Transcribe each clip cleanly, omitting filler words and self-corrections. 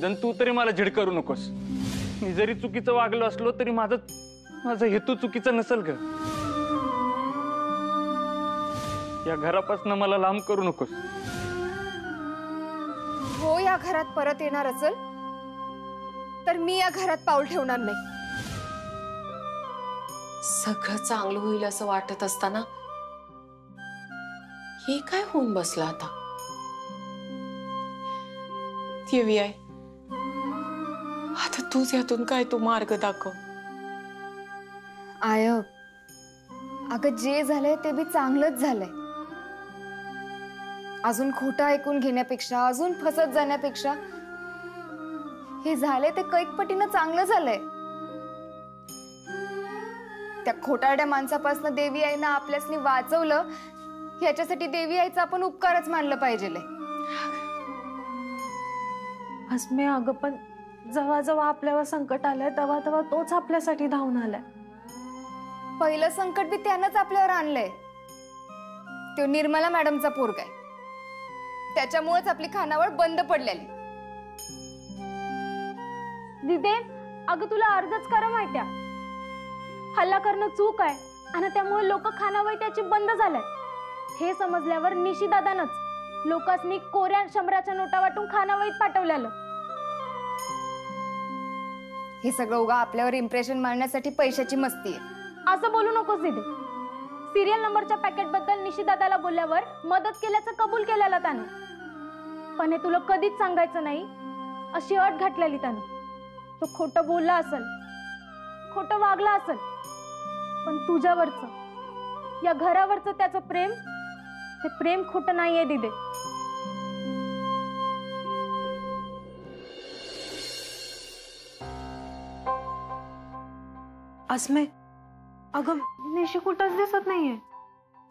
निदान तू तरी मला झिड करू नकोस. मी जरी चुकीचं वागलो असलो तरी माझा हेतू चुकीचा नसेल ग. या घरापासून मला लांब करू नकोस. हो, या घरात परत येणार असेल तर मी या घरात पाऊल ठेवणार नाही. सगळं चांगलं होईल असं वाटत असताना हे काय होऊन बसलं आता. देवी आहे, आता तूच यातून काय तू मार्ग दाखव. आय अगं, जे झालंय ते बी चांगलंच झालंय. अजून खोटं ऐकून घेण्यापेक्षा, अजून फसत जाण्यापेक्षा हे झाले ते कैक पटीनं चांगलं झालंय. त्या खोटारड्या माणसापासून देवी आईनं आपल्यासनी वाचवलं, याच्यासाठी देवी आईचा आपण उपकारच मानलं पाहिजे. अस्मे, अगं पण जेव्हा जेव्हा आपल्यावर संकट आलंय तेव्हा तेव्हा तोच आपल्यासाठी धावून आलाय. पहिलं संकट बी त्यानंच आपल्यावर आणलंय. तो निर्मला मॅडमचा पोरगा आहे, त्याच्यामुळेच आपली खानावळ बंद पडलेली. दिदे, अगं तुला अर्धच खरं माहित्या. हल्ला करणं चूक आहे आणि त्यामुळे लोक खानावळ त्याची बंद झाल्यात. हे समजल्यावर निशिदादानच लोकांनी कोऱ्या 100च्या नोटा वाटून खानावळीत पाठवलेलं. हे सगळं उगा आपल्यावर इम्प्रेशन मारण्यासाठी पैशाची मस्ती आहे. असं बोलू नकोस दिदे. सिरियल नंबरच्या पॅकेट बद्दल निशिदादाला बोलल्यावर मदत केल्याचं कबूल केलेलं त्यानं, पण हे तुला कधीच सांगायचं नाही अशी अट घातलेली त्यानं. तो खोटं बोलला असेल, खोटं वागला असेल, पण तुझ्यावरचं, या घरावरचं त्याचं प्रेम, ते प्रेम खोटं नाहीये दिदे. अस्मे, अगं निशी कुठंच दिसत नाहीये.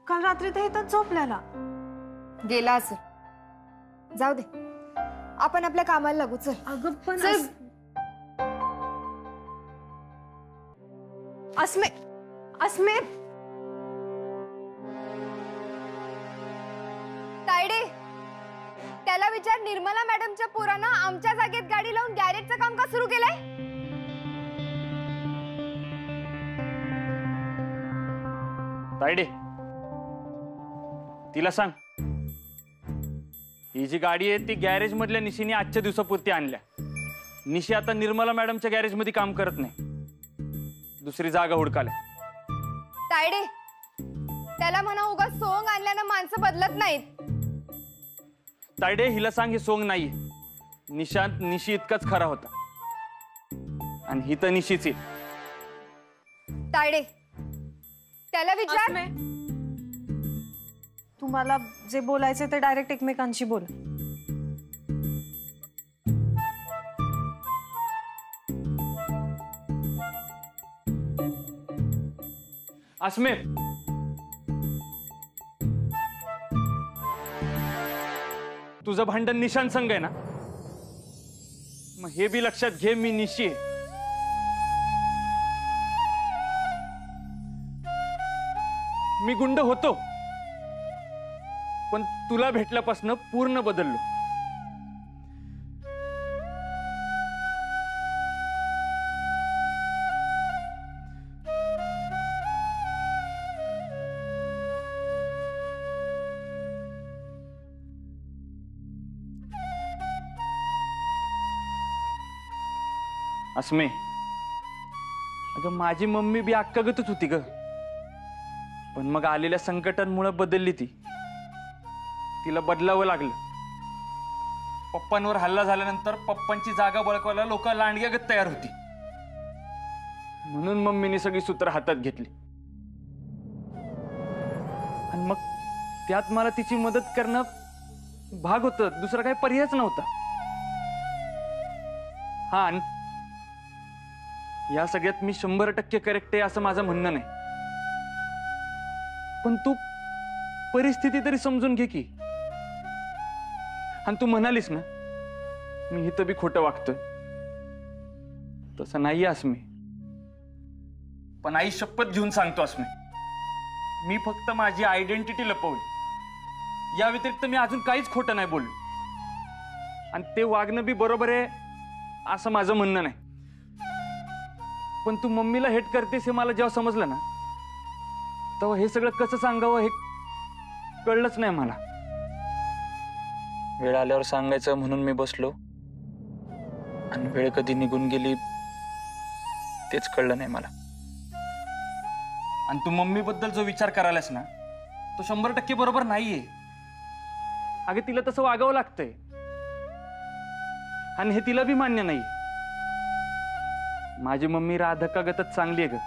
काल रात्री तर इथंच झोपल्याला. गेला असेल, जाऊ दे, आपण आपल्या कामाला लागू. चल. अगं पण चल. अस्मे, अस्मे, तायडे, त्याला विचार, निर्मला मॅडमच्या पोरानं आमच्या जागेत गाडी लावून गॅरेजचं काम का सुरू केलंय? तायडे, तिला सांग, ही जी गाडी आहे ती गॅरेज मधल्या निशीने आजच्या दिवसापुरती आणल्या. निशी आता निर्मला मॅडमच्या गॅरेज मध्ये काम करत नाही, दुसरी जागा हुडकायला. तायडे, त्याला म्हणा उगा सोंग आणल्यानं माणसं बदलत नाहीत. तायडे, हिला सांग हे सोंग नाहीये. निशांत निशी इतकाच खरा होता आणि ही तर निशीची. तायडे, त्याला विचार. तुम्हाला जे बोलायचे ते डायरेक्ट एकमेकांशी बोल. अस्मे, तुझं भांडण निशांत संग आहे ना, मग हे बी लक्षात घे, मी निशी आहे. मी गुंड होतो, पण तुला भेटल्यापासून पूर्ण बदललो. अस्मे, अगं माझी मम्मी बी अक्कागतच होती ग, पण मग आलेल्या संकटांमुळे बदलली ती. तिला बदलावं लागलं. पप्पांवर हल्ला झाल्यानंतर पप्पांची जागा बळकवायला लोक लांडग्यागत तयार होती, म्हणून मम्मीने सगळी सूत्र हातात घेतली. आणि मग त्यात मला तिची मदत करणं भाग होतं, दुसरा काही पर्यायच नव्हता. हा, आणि या सगळ्यात मी 100% करेक्ट आहे असं माझं म्हणणं नाही, पण तू परिस्थिती तरी समजून घे की. आणि तू म्हणालीस ना मी इथं बी खोटं वागतोय, तसं नाही अस्मे. पण आई शपथ घेऊन सांगतो अस्मे, मी फक्त माझी आयडेंटिटी लपवली, या व्यतिरिक्त मी अजून काहीच खोटं नाही बोललो. आणि ते वागणं बी बरोबर आहे असं माझं म्हणणं नाही, पण तू मम्मीला हेट करतेस हे मला जेव्हा समजलं ना, तेव्हा हे सगळं कसं सांगावं हे कळलंच नाही मला. वेळ आल्यावर सांगायचं म्हणून मी बसलो, आणि वेळ कधी निघून गेली तेच कळलं नाही मला. आणि तू मम्मी बद्दल जो विचार करायलास ना, तो 100% बरोबर नाहीये. अगं तिला तसं वागावं लागतंय, आणि हे तिला बी मान्य नाही. माझी मम्मी राधकागतच चांगली आहे ग,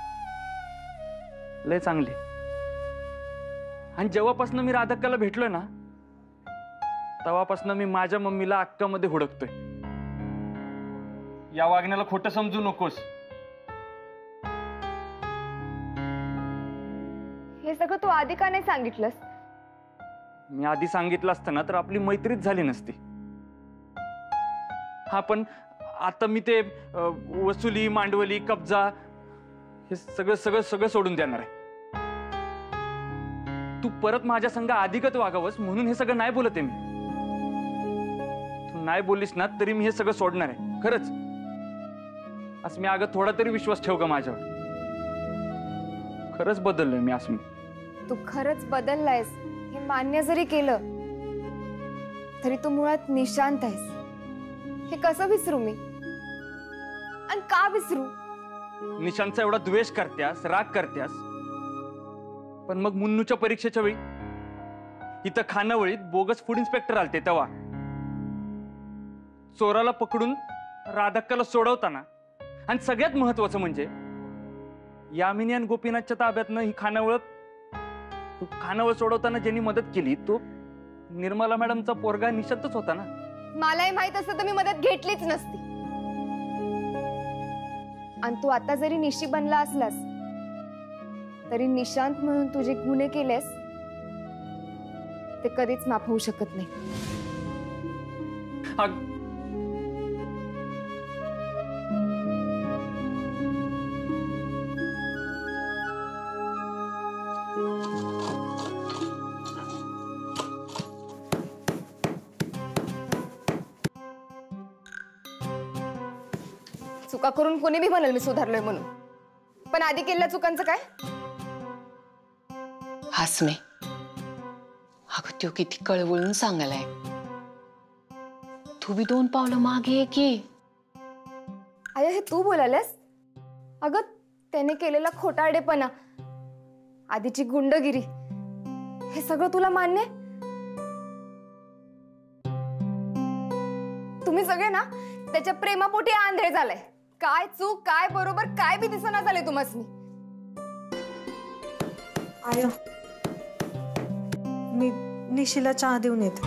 लय चांगली. आणि जेव्हापासून मी राधकाला भेटलोय ना, तेव्हापासून मी माझ्या मम्मीला अक्कामध्ये हुडकतोय. या वागण्याला खोटं समजू नकोस. हे सगळं तू आधी का नाही सांगितलंस? मी आधी सांगितलं असतं ना तर आपली मैत्रीच झाली नसती. हा, पण आता मी ते वसुली, मांडवली, कब्जा हे सगळं सगळं सगळं सोडून देणार आहे. तू परत माझ्या संग अधिकच वागावंस म्हणून हे सगळं नाही बोलत आहे मी. तू नाही बोललीस ना तरी मी हे सगळं सोडणार आहे, खरंच. असं मी अगं थोडा तरी विश्वास ठेव ग माझ्यावर. खरंच बदललोय मी असं. तू खरंच बदललायस हे मान्य जरी केलं तरी तू मुळात निशांत आहेस. हे कसं विसरू मी, आणि का विसरू? निशांतचा एवढा द्वेष करत्यास, राग करत्यास, पण मग मुन्नूच्या परीक्षेच्या वेळी इथं खानावळीत बोगस फूड इन्स्पेक्टर आलते, तेव्हा चोराला पकडून राधक्काला सोडवताना, आणि सगळ्यात महत्वाचं म्हणजे यामिनी आणि गोपीनाथच्या ताब्यातनं ही खानावळ सोडवताना ज्यांनी मदत केली तो निर्मला मॅडमचा पोरगा निशांतच होता ना. मलाही माहित असतं तर मी मदत घेतलीच नसती. आणि तू आता जरी निशी बनला असलास तरी निशांत म्हणून तुझे गुन्हे केलेस ते कधीच माफ होऊ शकत नाही. चुका करून कोणी बी म्हणाल मी सुधारलोय म्हणून, पण आधी केलेल्या चुकांचं काय? हसमे, अगं तो किती कळवळून सांगायलाय. तू बी 2 पावलं मागे ये की. आया, हे तू बोलायलास? अगं त्याने केलेला खोटारडेपणा, आधीची गुंडगिरी, हे सगळं तुला मान्य आहे? तुम्ही सगळे ना त्याच्या प्रेमापोटी आंधळे झालाय. काय चूक, काय बरोबर, काय बी दिसना झाले तुम्हासनी. आय, मी निशीला चहा देऊन येते.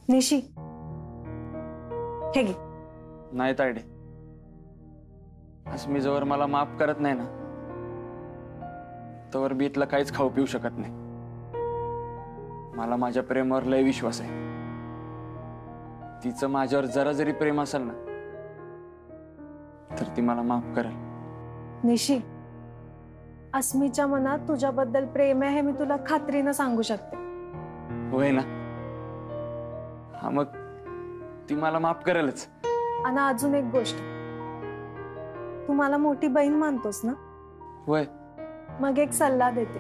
निशी, हे घे. नाही तायडे, अस्मी जवळ मला माफ करत नाही ना तवर मी इथलं काहीच खाऊ पिऊ शकत नाही. मला माझ्या प्रेमावर लय विश्वास आहे. तिचं माझ्यावर जरा जरी प्रेम असेल ना तर ती मला माफ करेल. निशी, अस्मीच्या मनात तुझ्याबद्दल प्रेम आहे हे मी तुला खात्रीनं सांगू शकते. होय ना? हा, मग ती मला माफ करेलच. आणि अजून एक गोष्ट, तू मला मोठी बहीण मानतोस ना? होय. मग एक सल्ला देते,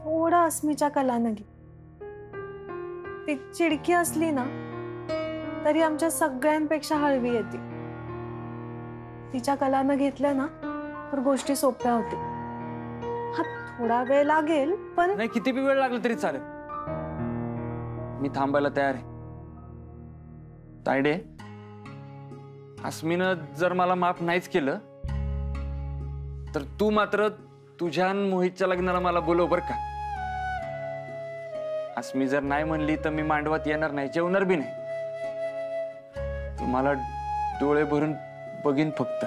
थोडा अस्मीच्या कलानं घे. ती चिडकी असली ना तरी आमच्या सगळ्यांपेक्षा हळवी येते. तिच्या कलानं घेतल्या ना तर गोष्टी सोप्या होते. हा, थोडा वेळ लागेल पण नाही, किती बी वेळ लागला तरी चालेल. मी थांबायला तयार आहे. तायडे, अस्मीनं जर मला माफ नाहीच केलं तर तू मात्र तुझ्या आणि मोहितच्या लग्नाला मला बोलव बर का. अस्मी जर नाही म्हणली तर मी मांडवात येणार नाही, जेवणार बी नाही. तुम्हाला डोळे भरून बघीन फक्त.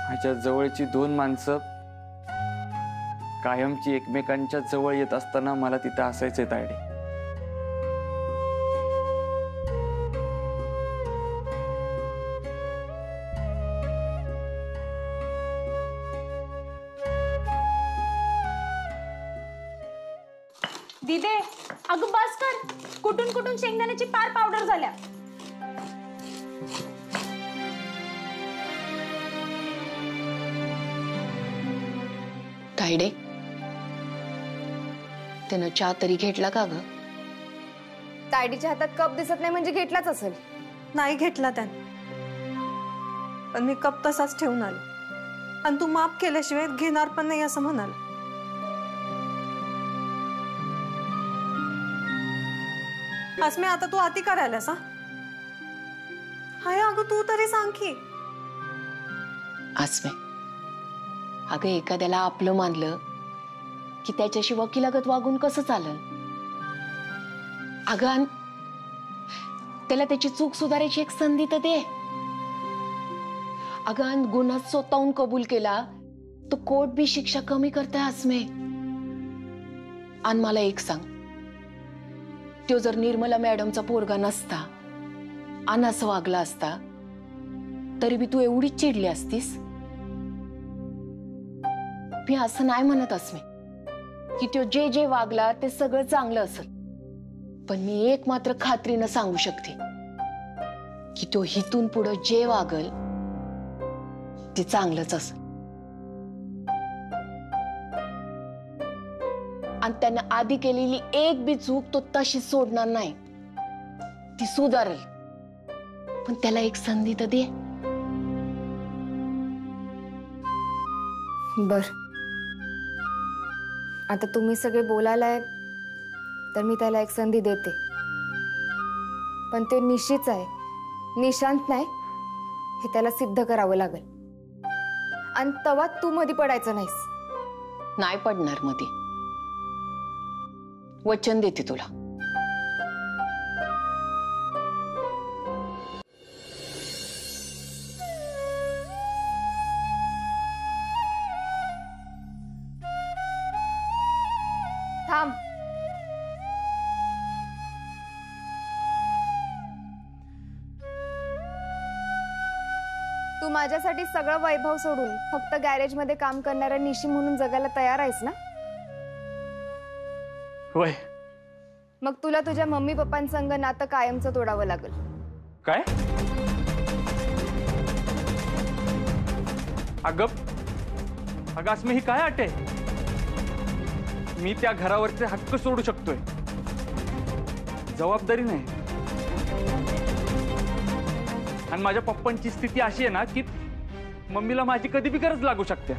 माझ्या जवळची 2 माणसं कायमची एकमेकांच्या जवळ येत असताना मला तिथं असायचंय तायडे. दिदे, अगं बस कर. कुठून कुठून शेंगदाण्याची पार पावडर झाल्या. तायडे, त्यानं चहा तरी घेतला का ग? तायडीच्या हातात कप दिसत नाही म्हणजे घेतलाच असेल. नाही घेतला त्याने, पण मी कप तसाच ठेवून आले. आणि तू माफ केल्याशिवाय घेणार पण नाही असं म्हणाल. अस्मी, आता तू अति करायलास? हाय अगं, तू तरी सांग की. आसमे, अगं एखाद्याला आपलं मानलं की त्याच्याशी वकिलागत वागून कसं चालल? अगं त्याला त्याची चूक सुधारायची एक संधी तर दे. अगं गुन्हा स्वतःहून कबूल केला तो कोर्ट बी शिक्षा कमी करताय आसमे. आणि मला एक सांग, तो जर निर्मला मॅडमचा पोरगा नसता आणि असं वागला असता तरी बी तू एवढीच चिडली असतीस? मी असं नाही म्हणत अस्मे की तो जे जे वागला ते सगळं चांगलं असेल, पण मी एक मात्र खात्रीनं सांगू शकते की तो हितून पुढं जे वागल ते चांगलंच असेल. आणि त्यानं आधी केलेली एक बी चूक तो तशी सोडणार नाही. ती सुधारेल, पण त्याला एक संधी तर दे. बर, आता तुम्ही सगळे बोलायलाय तर मी त्याला एक संधी देते, पण तो निश्चित आहे, निशांत नाही हे त्याला सिद्ध करावं लागेल. आणि तवा तू मध्ये पडायचं नाहीस. नाही पडणार मध्ये, वचन देते तुला. थांब. तू माझ्यासाठी सगळं वैभव सोडून फक्त गॅरेजमध्ये काम करणाऱ्या निशी म्हणून जगायला तयार आहेस ना? होय. मग तुला तुझ्या मम्मी पप्पांसंग नातं कायमचं तोडावं लागेल. काय? अगं अस्मी, ही काय अट आहे? मी त्या घरावरचे हक्क सोडू शकतोय, जबाबदारी नाही. आणि माझ्या पप्पांची स्थिती अशी आहे ना की मम्मीला माझी कधी बी गरज लागू शकते.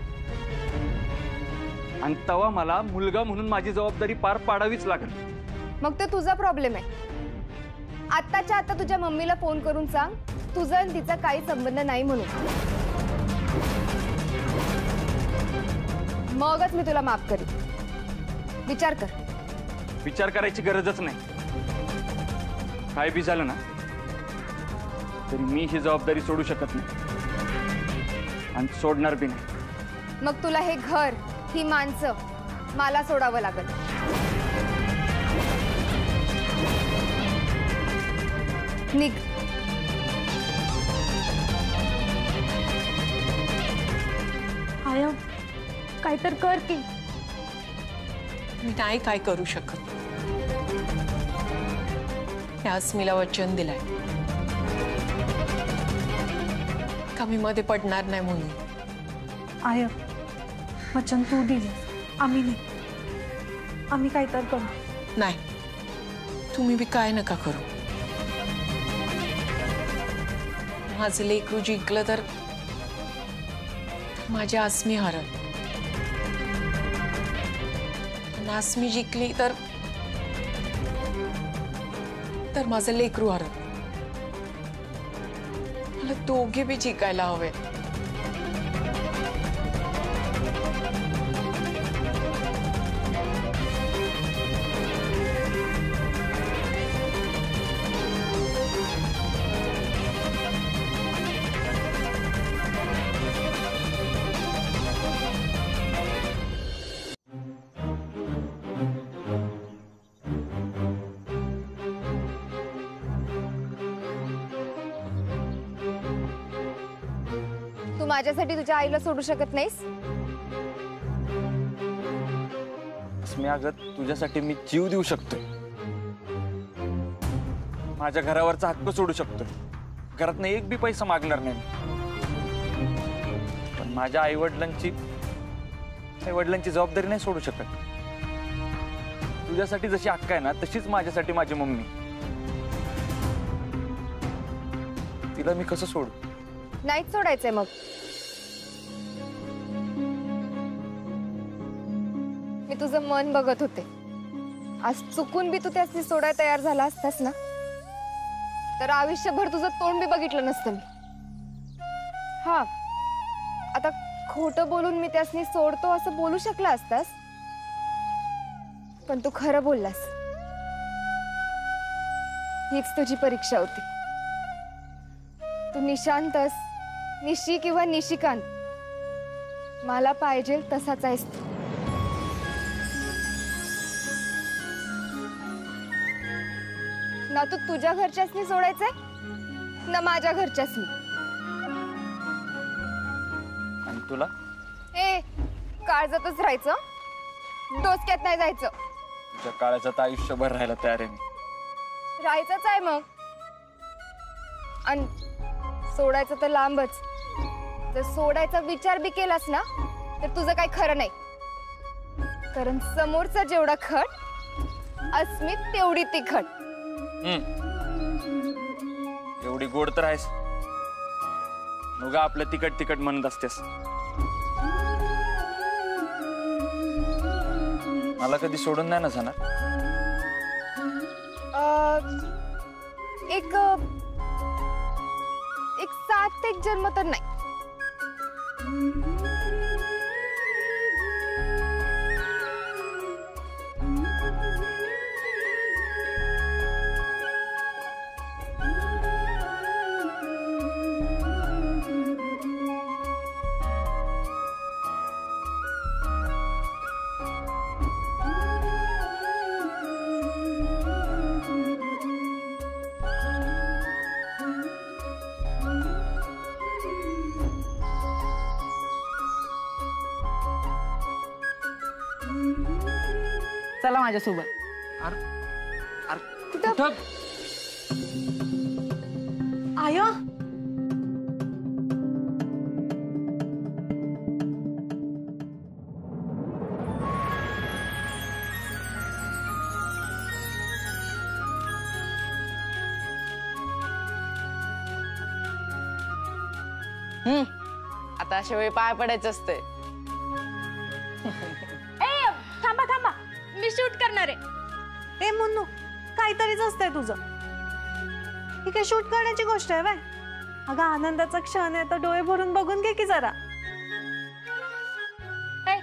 आणि तवा मला मुलगा म्हणून माझी जबाबदारी पार पाडावीच लागेल. मग तो तुझा प्रॉब्लेम आहे. आत्ताच्या आता तुझ्या मम्मीला फोन करून सांग तुझा आणि तिचा काही संबंध नाही म्हणून. मगच मी तुला माफ करीन. विचार कर. विचार करायची गरजच नाही. काय बी झालं ना तरी मी ही जबाबदारी सोडू शकत नाही आणि सोडणार बी नाही. मग तुला हे घर, ही माणसं मला सोडावं लागेल. निघ. आय काय तर कर की. मी नाही काय करू शकत. या अस्मीला वचन दिलंय का मी मध्ये पडणार नाही म्हणून. आय, वचन तू दिली, आम्ही नाही. आम्ही काय तर करू. नाही, तुम्ही बी काय नका करू. माझं लेकरू जिंकलं तर माझी अस्मी हरल. अस्मी जिंकली तर माझं लेकरू हरल. मला दोघे बी जिंकायला हवे. तू माझ्यासाठी तुझ्या आईला सोडू शकत नाहीस? अस्मी, अगं तुझ्यासाठी मी जीव देऊ शकतोय, माझ्या घरावरचा हक्क सोडू शकतोय, घरातनं एक बी पैसा मागणार नाही, पण माझ्या आईवडिलांची जबाबदारी नाही सोडू शकत. तुझ्यासाठी जशी हक्क आहे ना तशीच माझ्यासाठी माझी मम्मी. तिला मी कसं सोडू? नाहीच सोडायचंय मग. मी तुझं मन बघत होते. आज चुकून बी तू त्यासनी सोडायला तयार झाला असतास ना तर आयुष्यभर तुझं तोंड बी बघितलं नसतं मी. हा, आता खोटं बोलून मी त्यासनी सोडतो असं बोलू शकला असतास, पण तू खरं बोललास. हीच तुझी परीक्षा होती. तू निशांतस, निशी किंवा निशिकांत, मला पाहिजे तसाच आहेस तू. ना तू तुझ्या घरच्यासनी सोडायचंय ना माझ्या घरच्यासनी. आणि तुला? ए, काळजातच राहायचं, डोसक्यात नाही जायचं. तुझ्या काळाचं आयुष्यभर राहायला तयार आहे मी. राहायचंच आहे मग. आणि सोडायचं तर लांबच. जर सोडायचा विचार बी केलास ना तर तुझं काही खरं नाही. कारण समोरचा जेवढा खट, अस्मी तेवढी तिखट. एवढी गोड तर आहेस, उगा आपलं तिकट तिकट म्हणत असतेस. मला कधी सोडून नाही ना जाणार? एक 7 एक जन्म तर नाही. चला माझ्यासोबत. आय, आता अशा वेळी पाय पडायचं असते. ए, थांबा थांबा, मी शूट करणार आहे. ए मुन्नू, काहीतरीच असतंय तुझं. ही काय शूट करण्याची गोष्ट आहे बाय? अगं आनंदाचा क्षण आहे तर डोळे भरून बघून घे की जरा. ए,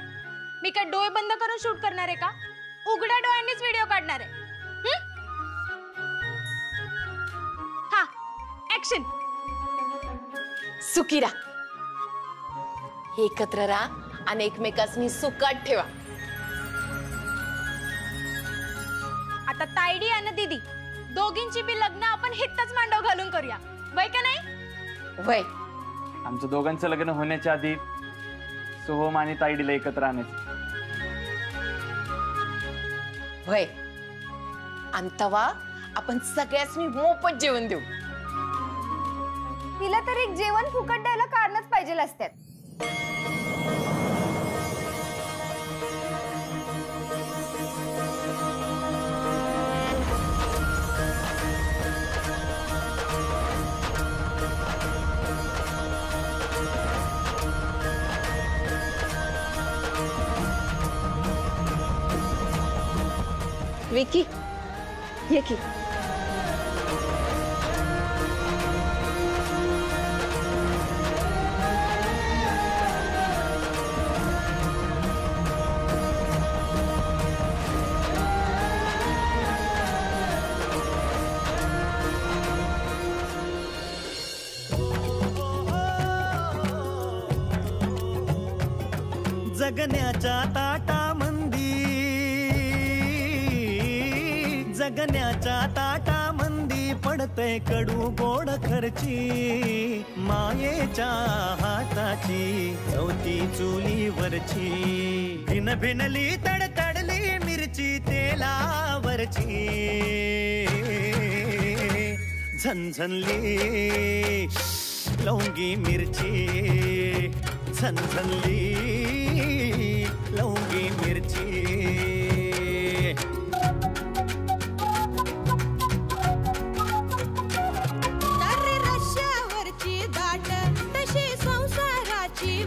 मी काय डोळे बंद करून शूट करणार आहे का? उघड्या डोळ्यांनीच व्हिडिओ काढणार आहे. हा, ऍक्शन. सुखी राहा, एकत्र राहा आणि एकमेकांनी सुखात ठेवा. आता तायडी आणि दीदी दोघींची बी लग्न आपण हितच मांडव घालून करूया, वय का नाही? वय. आमचं दोघांचं लग्न होण्याच्या आधी सोहम आणि ताईडीला एकत्र आणायचं. वय. आणि तवा आपण सगळ्यांनी मोफत जेवण देऊ. तिला तर एक जेवण फुकट द्यायला कारणच पाहिजे असतात. विकी, ये की. जगण्याच्या ताटामंदी पडतय कडू गोड खर्ची. मायेच्या हाताची चौथी चुलीवरची भिन भिनली तडतडली मी मिरची तेलावरची झणझणली लवंगी मिरची झणझणली लवंगी मिरची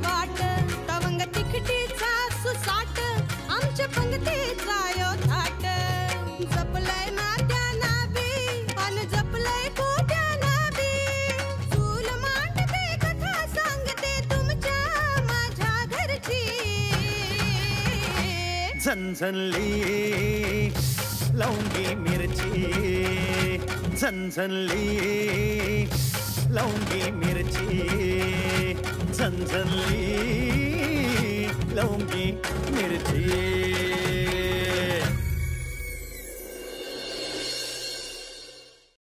वाट तवंग तिखटीचा सुसाट आमच्या पंगतीचा यो थाट जपलंय नात्या नाबी अन जपलंय कोट्या नाबी चूल मांडते कथा सांगते तुमच्या माझ्या घरची झणझणली लवंगी मिरची झणझणली लवंगी मिरची झणझणली लवंगी मिरची